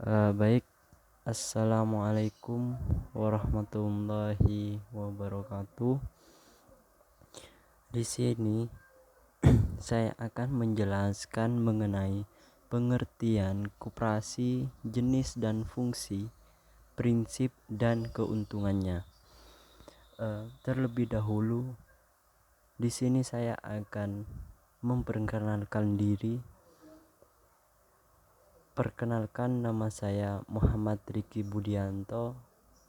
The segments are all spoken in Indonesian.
Baik, Assalamualaikum warahmatullahi wabarakatuh. Di sini saya akan menjelaskan mengenai pengertian koperasi, jenis dan fungsi, prinsip dan keuntungannya. Terlebih dahulu, di sini saya akan memperkenalkan diri. Perkenalkan, nama saya Muhammad Riki Budianto,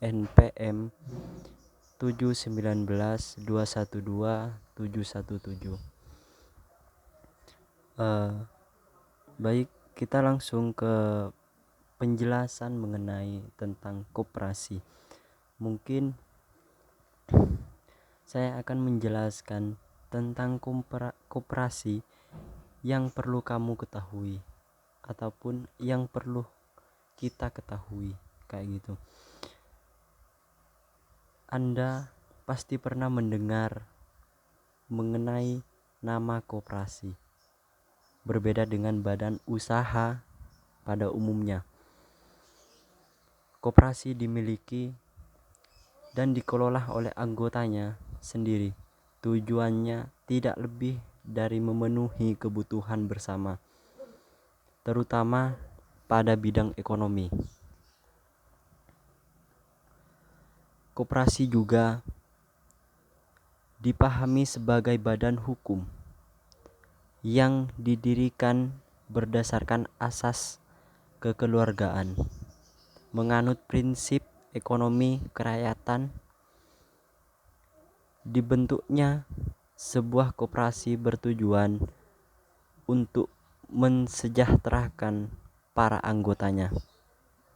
NPM 719212717. Baik, kita langsung ke penjelasan mengenai tentang koperasi. Mungkin saya akan menjelaskan tentang koperasi yang perlu kamu ketahui ataupun yang perlu kita ketahui, kayak gitu. Anda pasti pernah mendengar mengenai nama koperasi. Berbeda dengan badan usaha pada umumnya, koperasi dimiliki dan dikelola oleh anggotanya sendiri. Tujuannya tidak lebih dari memenuhi kebutuhan bersama, terutama pada bidang ekonomi. Koperasi juga dipahami sebagai badan hukum yang didirikan berdasarkan asas kekeluargaan, menganut prinsip ekonomi kerakyatan. Dibentuknya sebuah koperasi bertujuan untuk mensejahterakan para anggotanya.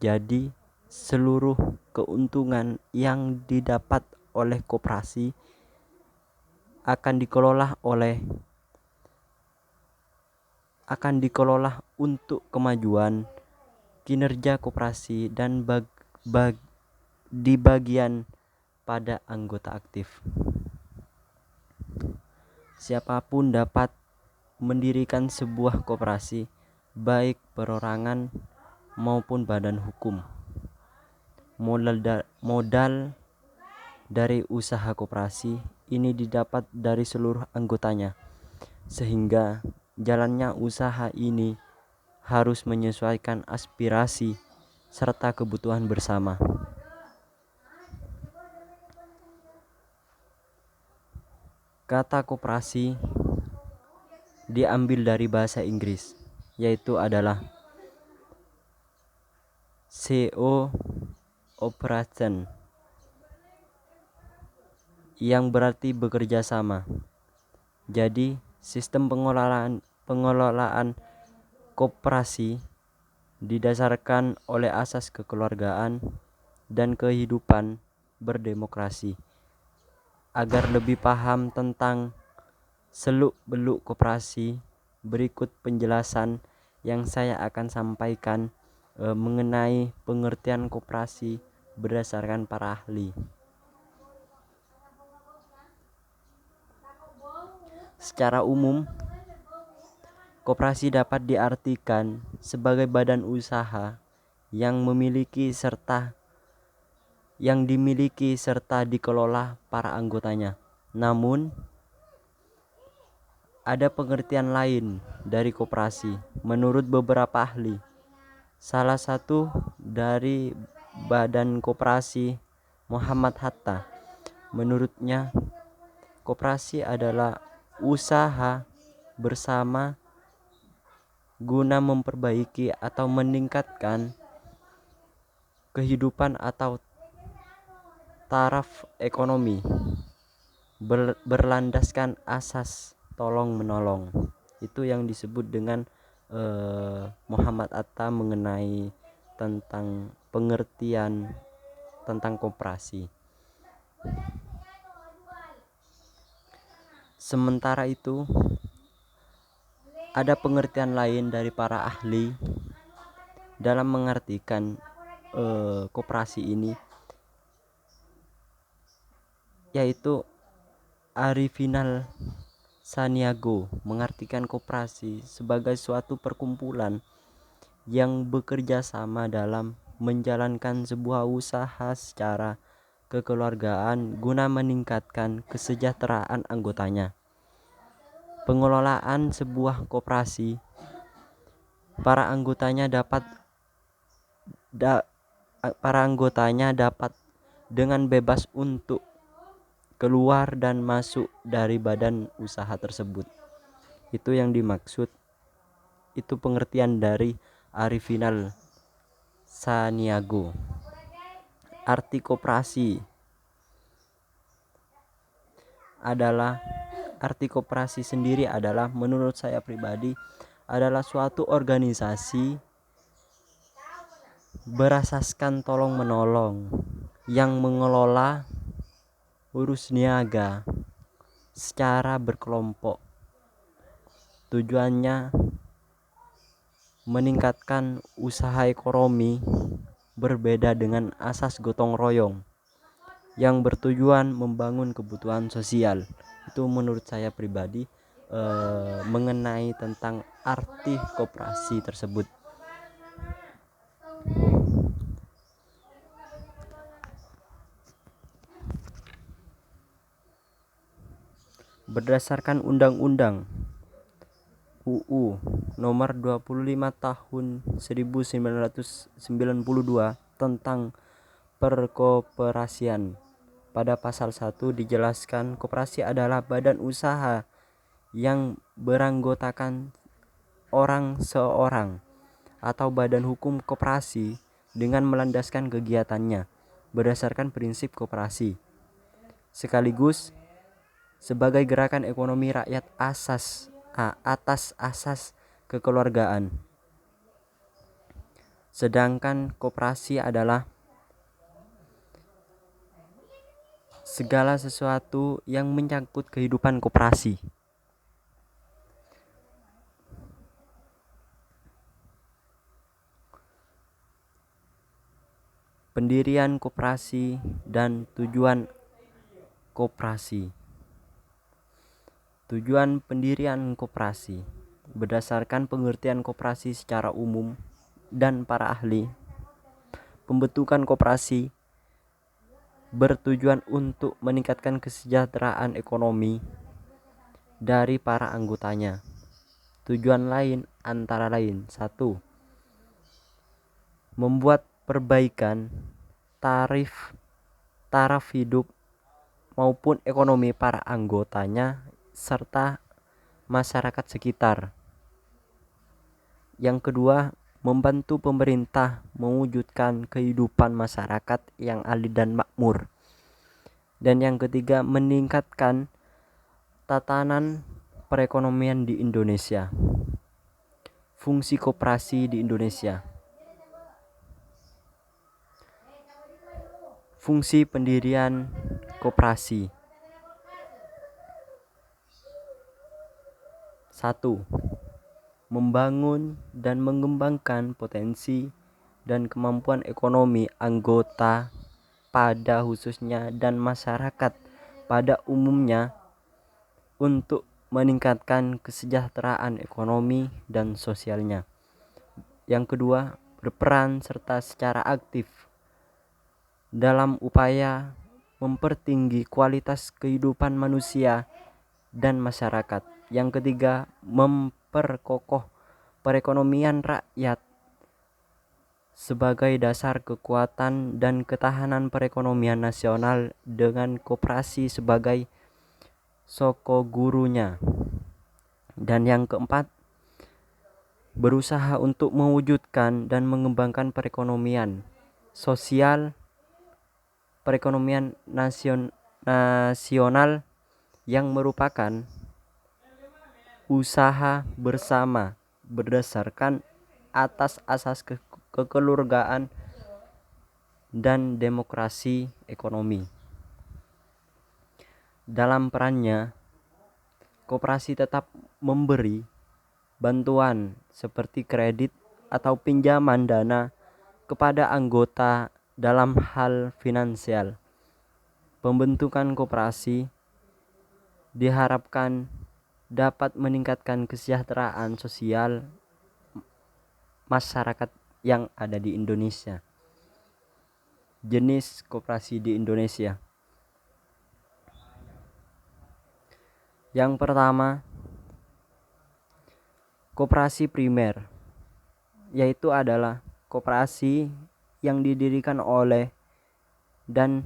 Jadi, seluruh keuntungan yang didapat oleh koperasi akan dikelola untuk kemajuan kinerja koperasi dan dibagian pada anggota aktif. Siapapun dapat mendirikan sebuah koperasi, baik perorangan maupun badan hukum. Modal dari usaha koperasi ini didapat dari seluruh anggotanya, sehingga jalannya usaha ini harus menyesuaikan aspirasi serta kebutuhan bersama. Kata koperasi diambil dari bahasa Inggris, yaitu adalah cooperation, yang berarti bekerja sama. Jadi, sistem pengelolaan koperasi didasarkan oleh asas kekeluargaan dan kehidupan berdemokrasi. Agar lebih paham tentang seluk-beluk koperasi, berikut penjelasan yang saya akan sampaikan mengenai pengertian koperasi berdasarkan para ahli. Secara umum, koperasi dapat diartikan sebagai badan usaha yang dimiliki serta dikelola para anggotanya. Namun, ada pengertian lain dari koperasi menurut beberapa ahli. Salah satu dari badan koperasi, Muhammad Hatta, menurutnya koperasi adalah usaha bersama guna memperbaiki atau meningkatkan kehidupan atau taraf ekonomi berlandaskan asas tolong menolong. Itu yang disebut dengan Muhammad Atta mengenai tentang pengertian tentang koperasi. Sementara itu, ada pengertian lain dari para ahli dalam mengartikan koperasi ini, yaitu Arifinal Saniago mengartikan koperasi sebagai suatu perkumpulan yang bekerja sama dalam menjalankan sebuah usaha secara kekeluargaan guna meningkatkan kesejahteraan anggotanya. Pengelolaan sebuah koperasi, para anggotanya dapat dengan bebas untuk keluar dan masuk dari badan usaha tersebut. Itu yang dimaksud, itu pengertian dari Arifinal Saniago. Arti koperasi sendiri adalah, menurut saya pribadi, adalah suatu organisasi berasaskan tolong menolong yang mengelola urus niaga secara berkelompok. Tujuannya meningkatkan usaha ekonomi berbeda dengan asas gotong royong yang bertujuan membangun kebutuhan sosial. Itu menurut saya pribadi mengenai tentang arti koperasi tersebut. Berdasarkan Undang-Undang UU Nomor 25 Tahun 1992 tentang Perkoperasian, pada pasal 1 dijelaskan koperasi adalah badan usaha yang beranggotakan orang seorang atau badan hukum koperasi dengan melandaskan kegiatannya berdasarkan prinsip koperasi, sekaligus sebagai gerakan ekonomi rakyat atas asas kekeluargaan. Sedangkan koperasi adalah segala sesuatu yang menyangkut kehidupan koperasi. Pendirian koperasi dan tujuan koperasi. Tujuan pendirian koperasi berdasarkan pengertian koperasi secara umum dan para ahli. Pembentukan koperasi bertujuan untuk meningkatkan kesejahteraan ekonomi dari para anggotanya. Tujuan lain antara lain: 1. Membuat perbaikan taraf hidup maupun ekonomi para anggotanya serta masyarakat sekitar. Yang kedua, membantu pemerintah mewujudkan kehidupan masyarakat yang adil dan makmur. Dan yang ketiga, meningkatkan tatanan perekonomian di Indonesia. Fungsi koperasi di Indonesia. Fungsi pendirian koperasi. 1. Membangun dan mengembangkan potensi dan kemampuan ekonomi anggota pada khususnya dan masyarakat pada umumnya untuk meningkatkan kesejahteraan ekonomi dan sosialnya. Yang kedua, berperan serta secara aktif dalam upaya mempertinggi kualitas kehidupan manusia dan masyarakat. Yang ketiga, memperkokoh perekonomian rakyat sebagai dasar kekuatan dan ketahanan perekonomian nasional dengan koperasi sebagai sokogurunya. Dan yang keempat, berusaha untuk mewujudkan dan mengembangkan perekonomian sosial, perekonomian nasional yang merupakan usaha bersama berdasarkan atas asas kekeluargaan dan demokrasi ekonomi. Dalam perannya, koperasi tetap memberi bantuan seperti kredit atau pinjaman dana kepada anggota dalam hal finansial. Pembentukan koperasi diharapkan dapat meningkatkan kesejahteraan sosial masyarakat yang ada di Indonesia. Jenis koperasi di Indonesia. Yang pertama, koperasi primer, yaitu adalah koperasi yang didirikan oleh dan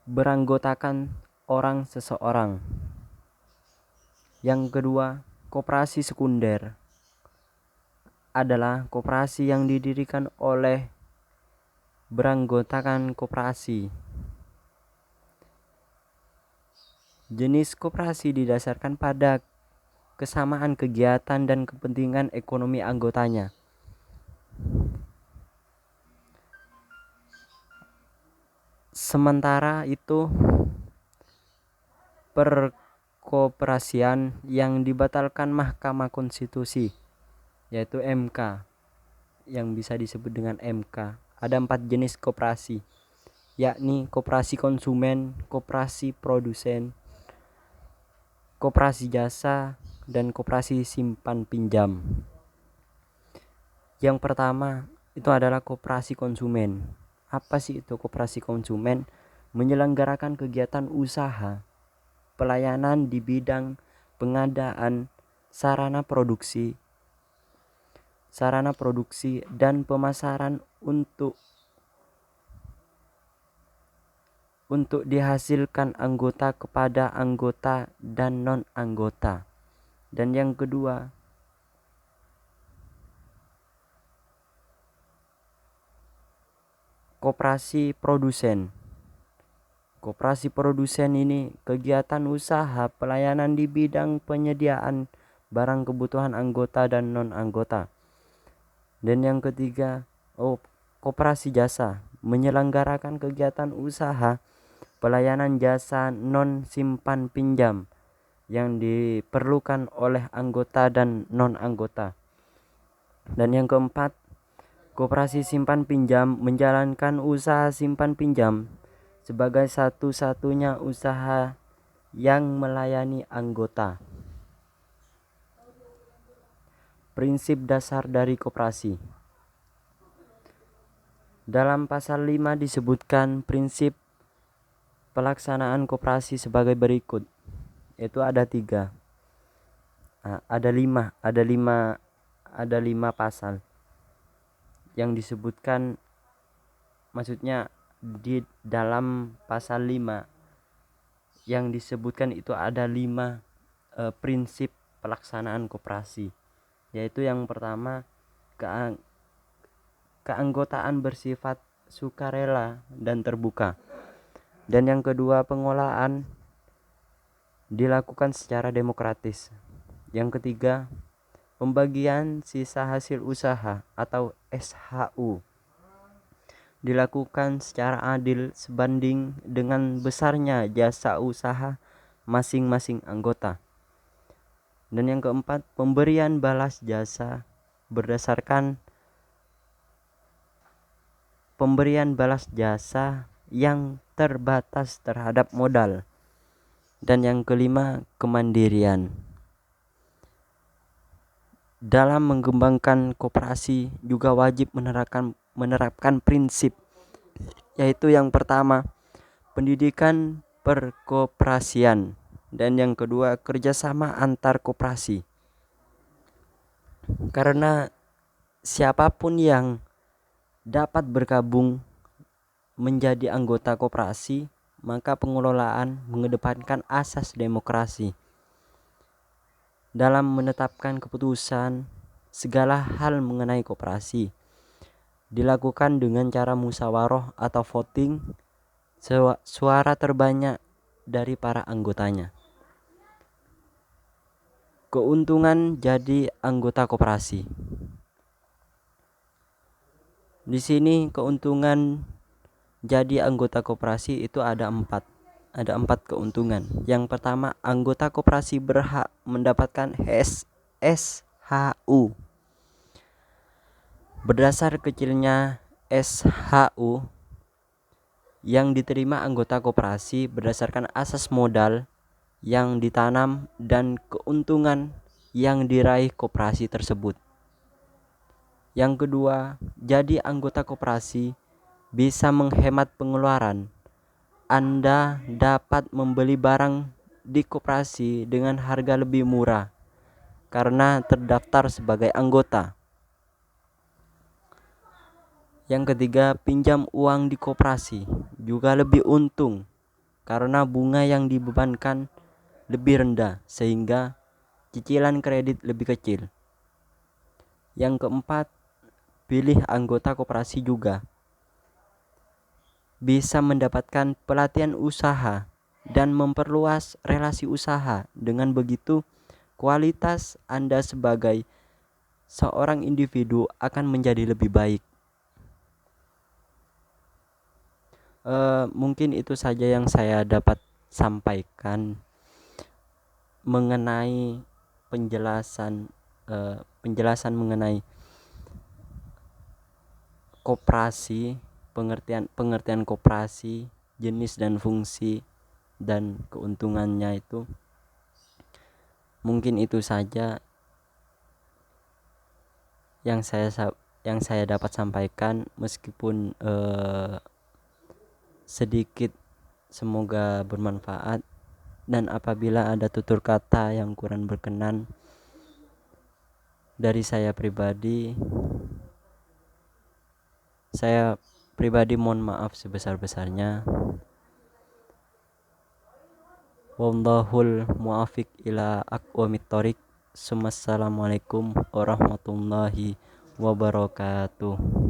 beranggotakan orang seseorang. Yang kedua, koperasi sekunder adalah koperasi yang didirikan oleh beranggotakan koperasi. Jenis koperasi didasarkan pada kesamaan kegiatan dan kepentingan ekonomi anggotanya. Sementara itu, perkoperasian yang dibatalkan Mahkamah Konstitusi, yaitu MK, yang bisa disebut dengan MK. Ada 4 jenis koperasi, yakni koperasi konsumen, koperasi produsen, koperasi jasa, dan koperasi simpan pinjam. Yang pertama itu adalah koperasi konsumen. Apa sih itu koperasi konsumen? Menyelenggarakan kegiatan usaha, pelayanan di bidang pengadaan sarana produksi dan pemasaran untuk dihasilkan anggota kepada anggota dan non-anggota. Dan yang kedua, koperasi produsen. Koperasi produsen ini kegiatan usaha pelayanan di bidang penyediaan barang kebutuhan anggota dan non-anggota. Dan yang ketiga, koperasi jasa, menyelenggarakan kegiatan usaha pelayanan jasa non simpan pinjam yang diperlukan oleh anggota dan non-anggota. Dan yang keempat, koperasi simpan pinjam, menjalankan usaha simpan pinjam sebagai satu-satunya usaha yang melayani anggota. Prinsip dasar dari koperasi. Dalam pasal 5 disebutkan prinsip pelaksanaan koperasi sebagai berikut. Itu ada 3. Ada 5 pasal yang disebutkan, maksudnya di dalam pasal 5 yang disebutkan itu ada 5 prinsip pelaksanaan koperasi, yaitu yang pertama keanggotaan bersifat sukarela dan terbuka, dan yang kedua pengolahan dilakukan secara demokratis, yang ketiga pembagian sisa hasil usaha atau SHU dilakukan secara adil sebanding dengan besarnya jasa usaha masing-masing anggota. Dan yang keempat, pemberian balas jasa berdasarkan pemberian balas jasa yang terbatas terhadap modal. Dan yang kelima, kemandirian. Dalam mengembangkan koperasi juga wajib menerapkan prinsip, yaitu yang pertama, pendidikan perkoperasian, dan yang kedua, kerjasama antar koperasi. Karena siapapun yang dapat bergabung menjadi anggota koperasi, maka pengelolaan mengedepankan asas demokrasi. Dalam menetapkan keputusan segala hal mengenai koperasi dilakukan dengan cara musyawarah atau voting, suara terbanyak dari para anggotanya. Keuntungan jadi anggota koperasi. Di sini keuntungan jadi anggota koperasi itu ada 4. Ada 4 keuntungan. Yang pertama, anggota koperasi berhak mendapatkan SHU. Berdasar kecilnya SHU yang diterima anggota koperasi berdasarkan asas modal yang ditanam dan keuntungan yang diraih koperasi tersebut. Yang kedua, jadi anggota koperasi bisa menghemat pengeluaran. Anda dapat membeli barang di koperasi dengan harga lebih murah karena terdaftar sebagai anggota. Yang ketiga, pinjam uang di koperasi juga lebih untung karena bunga yang dibebankan lebih rendah sehingga cicilan kredit lebih kecil. Yang keempat, pilih anggota koperasi juga bisa mendapatkan pelatihan usaha dan memperluas relasi usaha. Dengan begitu, kualitas Anda sebagai seorang individu akan menjadi lebih baik. Mungkin itu saja yang saya dapat sampaikan mengenai penjelasan mengenai koperasi, pengertian koperasi, jenis dan fungsi dan keuntungannya itu. Mungkin itu saja yang saya dapat sampaikan, meskipun sedikit, semoga bermanfaat. Dan apabila ada tutur kata yang kurang berkenan dari saya pribadi mohon maaf sebesar-besarnya. Wallahul muwafiq ila aqwamit thoriq. Assalamualaikum warahmatullahi wabarakatuh.